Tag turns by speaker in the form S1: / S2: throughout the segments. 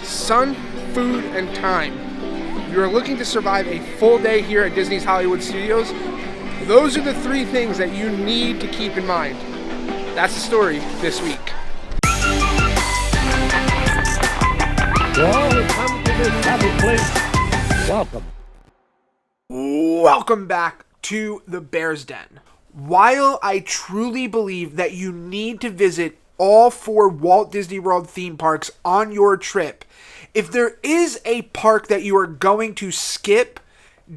S1: sun, food, and time. If you are looking to survive a full day here at Disney's Hollywood Studios, those are the three things that you need to keep in mind. That's the story this week.
S2: Well, come to this happy place. Welcome.
S1: Welcome back to the Bear's Den. While I truly believe that you need to visit all 4 Walt Disney World theme parks on your trip, if there is a park that you are going to skip,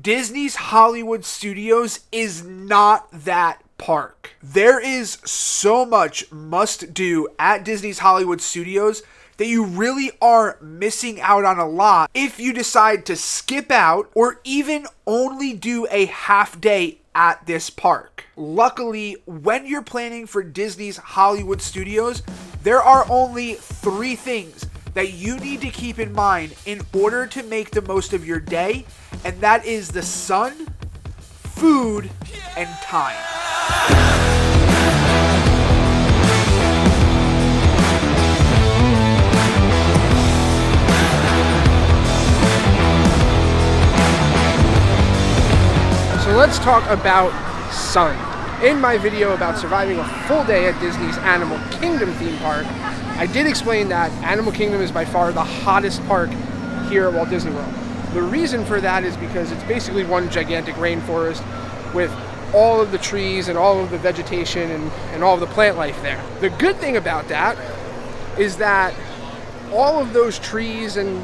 S1: Disney's Hollywood Studios is not that park. There is so much must do at Disney's Hollywood Studios that you really are missing out on a lot if you decide to skip out or even only do a half day at this park. Luckily, when you're planning for Disney's Hollywood Studios, there are only 3 things that you need to keep in mind in order to make the most of your day, and that is the sun, food, and time. So let's talk about sun. In my video about surviving a full day at Disney's Animal Kingdom theme park, I did explain that Animal Kingdom is by far the hottest park here at Walt Disney World. The reason for that is because it's basically one gigantic rainforest with all of the trees and all of the vegetation and all of the plant life there. The good thing about that is that all of those trees and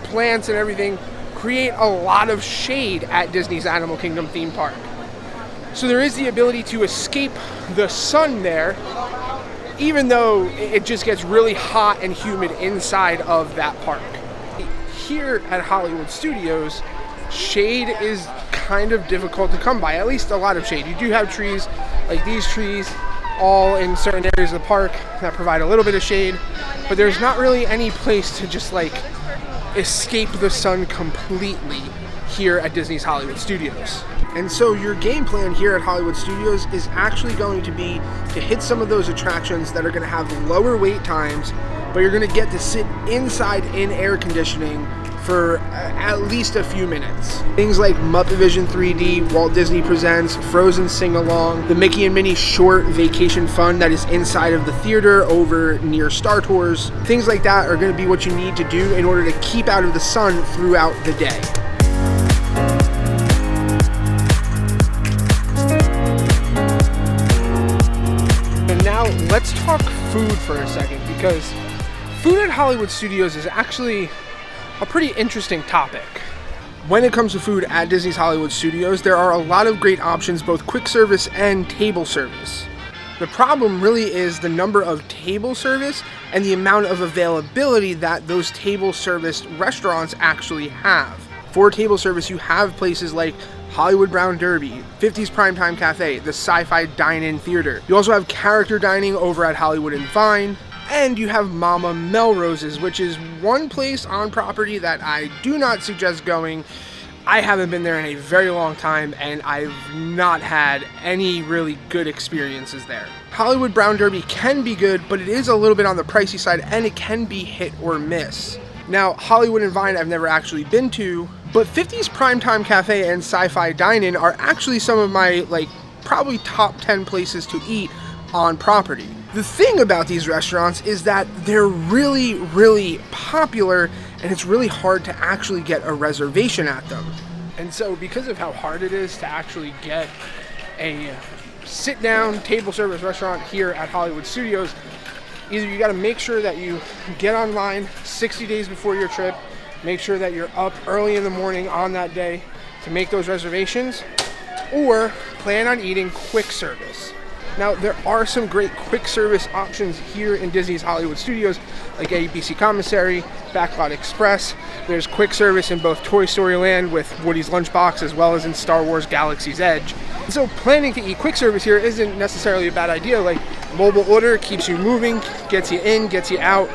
S1: plants and everything create a lot of shade at Disney's Animal Kingdom theme park. So there is the ability to escape the sun there, even though it just gets really hot and humid inside of that park. Here at Hollywood Studios, shade is kind of difficult to come by, at least a lot of shade. You do have trees like these trees all in certain areas of the park that provide a little bit of shade, but there's not really any place to just like escape the sun completely here at Disney's Hollywood Studios. And so your game plan here at Hollywood Studios is actually going to be to hit some of those attractions that are going to have lower wait times, but you're going to get to sit inside in air conditioning for at least a few minutes. Things like Muppet Vision 3D, Walt Disney Presents, Frozen Sing-Along, the Mickey and Minnie Short Vacation Fun that is inside of the theater over near Star Tours. Things like that are going to be what you need to do in order to keep out of the sun throughout the day. And now let's talk food for a second, because food at Hollywood Studios is actually a pretty interesting topic. When it comes to food at Disney's Hollywood Studios, there are a lot of great options, both quick service and table service. The problem really is the number of table service and the amount of availability that those table service restaurants actually have. For table service, you have places like Hollywood Brown Derby, 50s Primetime Cafe, the Sci-Fi Dine-In Theater. You also have character dining over at Hollywood and Vine, and you have Mama Melrose's, which is one place on property that I do not suggest going. I haven't been there in a very long time, and I've not had any really good experiences there. Hollywood Brown Derby can be good, but it is a little bit on the pricey side, and it can be hit or miss. Now, Hollywood and Vine I've never actually been to, but 50s Primetime Cafe and Sci-Fi Dine-In are actually some of my, probably top 10 places to eat on property. The thing about these restaurants is that they're really, really popular, and it's really hard to actually get a reservation at them. And so because of how hard it is to actually get a sit-down table service restaurant here at Hollywood Studios, either you got to make sure that you get online 60 days before your trip, make sure that you're up early in the morning on that day to make those reservations, or plan on eating quick service. Now, there are some great quick service options here in Disney's Hollywood Studios, like ABC Commissary, Backlot Express. There's quick service in both Toy Story Land with Woody's Lunchbox, as well as in Star Wars Galaxy's Edge. And so planning to eat quick service here isn't necessarily a bad idea. Like, mobile order keeps you moving, gets you in, gets you out,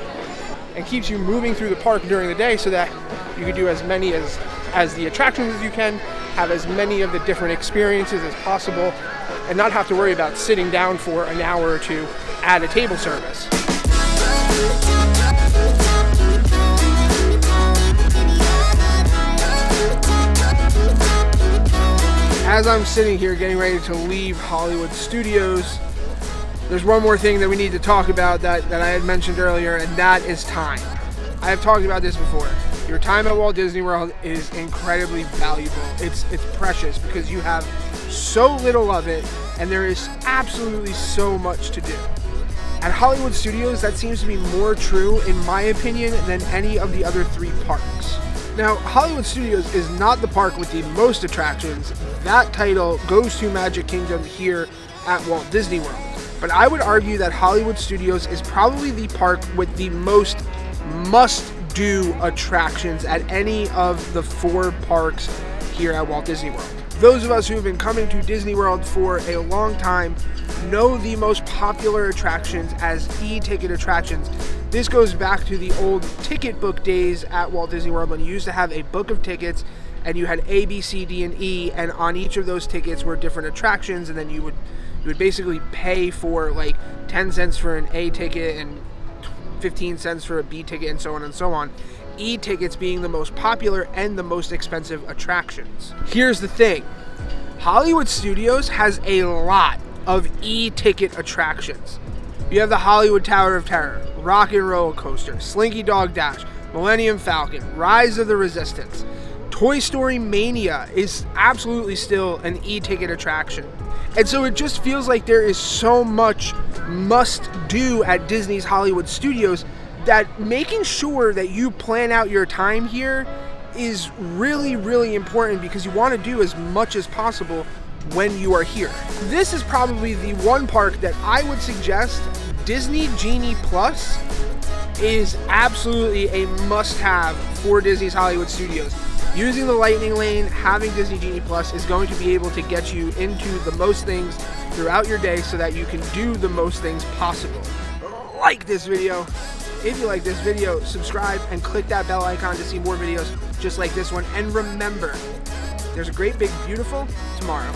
S1: and keeps you moving through the park during the day so that you can do as many as the attractions as you can, have as many of the different experiences as possible, and not have to worry about sitting down for an hour or two at a table service. as I'm sitting here getting ready to leave Hollywood Studios, there's one more thing that we need to talk about that I had mentioned earlier, and that is time. I have talked about this before. Your time at Walt Disney World is incredibly valuable. It's precious because you have so little of it, and there is absolutely so much to do. At Hollywood Studios, that seems to be more true, in my opinion, than any of the other 3 parks. Now, Hollywood Studios is not the park with the most attractions. That title goes to Magic Kingdom here at Walt Disney World. But I would argue that Hollywood Studios is probably the park with the most must-do attractions at any of the 4 parks here at Walt Disney World. Those of us who have been coming to Disney World for a long time know the most popular attractions as e-ticket attractions. This goes back to the old ticket book days at Walt Disney World when you used to have a book of tickets and you had A, B, C, D, and E, and on each of those tickets were different attractions, and then you would basically pay for like 10 cents for an A ticket and 15 cents for a B ticket and so on and so on. E-tickets being the most popular and the most expensive attractions. Here's the thing. Hollywood Studios has a lot of e-ticket attractions. You have the Hollywood Tower of Terror, Rock and Roller Coaster, Slinky Dog Dash, Millennium Falcon, Rise of the Resistance. Toy Story Mania is absolutely still an e-ticket attraction. And so it just feels like there is so much must do at Disney's Hollywood Studios that making sure that you plan out your time here is really, really important because you want to do as much as possible when you are here. This is probably the one park that I would suggest Disney Genie Plus is absolutely a must-have for Disney's Hollywood Studios. Using the Lightning Lane, having Disney Genie Plus is going to be able to get you into the most things throughout your day so that you can do the most things possible. Like this video. If you like this video, subscribe and click that bell icon to see more videos just like this one. And remember, there's a great, big, beautiful tomorrow.